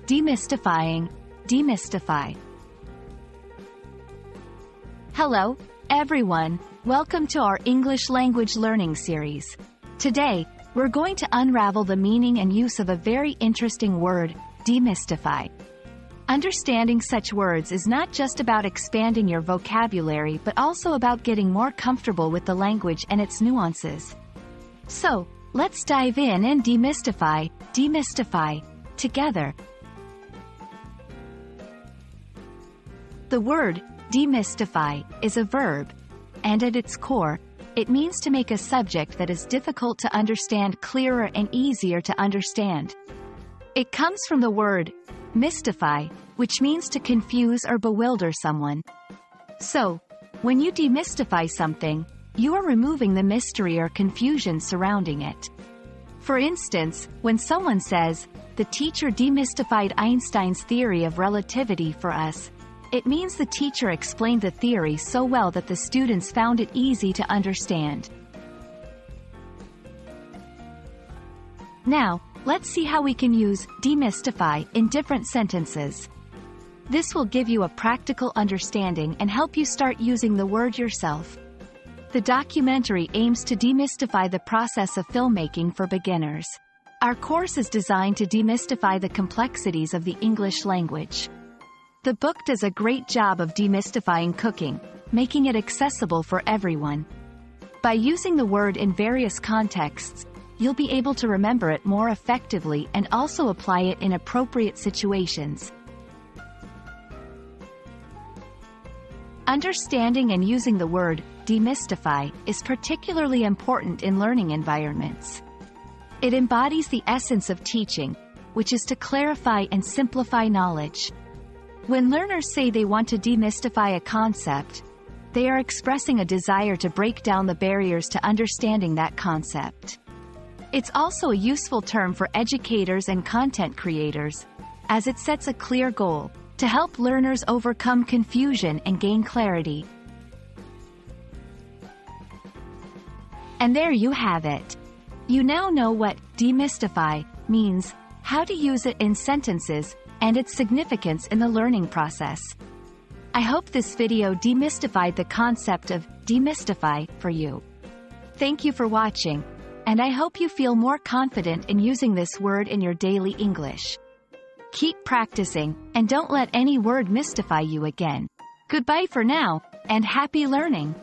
Demystifying, demystify. Hello, everyone. Welcome to our English language learning series. Today, we're going to unravel the meaning and use of a very interesting word, demystify. Understanding such words is not just about expanding your vocabulary but also about getting more comfortable with the language and its nuances. So, let's dive in and demystify together. The word demystify is a verb, and at its core, it means to make a subject that is difficult to understand clearer and easier to understand. It comes from the word mystify, which means to confuse or bewilder someone. So, when you demystify something, you are removing the mystery or confusion surrounding it. For instance, when someone says, "The teacher demystified Einstein's theory of relativity for us," it means the teacher explained the theory so well that the students found it easy to understand. Now, let's see how we can use demystify in different sentences. This will give you a practical understanding and help you start using the word yourself. The documentary aims to demystify the process of filmmaking for beginners. Our course is designed to demystify the complexities of the English language. The book does a great job of demystifying cooking, making it accessible for everyone. By using the word in various contexts, you'll be able to remember it more effectively and also apply it in appropriate situations. Understanding and using the word demystify is particularly important in learning environments. It embodies the essence of teaching, which is to clarify and simplify knowledge. When learners say they want to demystify a concept, they are expressing a desire to break down the barriers to understanding that concept. It's also a useful term for educators and content creators, as it sets a clear goal to help learners overcome confusion and gain clarity. And there you have it. You now know what demystify means, how to use it in sentences, and its significance in the learning process. I hope this video demystified the concept of demystify for you. Thank you for watching, and I hope you feel more confident in using this word in your daily English. Keep practicing, and don't let any word mystify you again. Goodbye for now, and happy learning!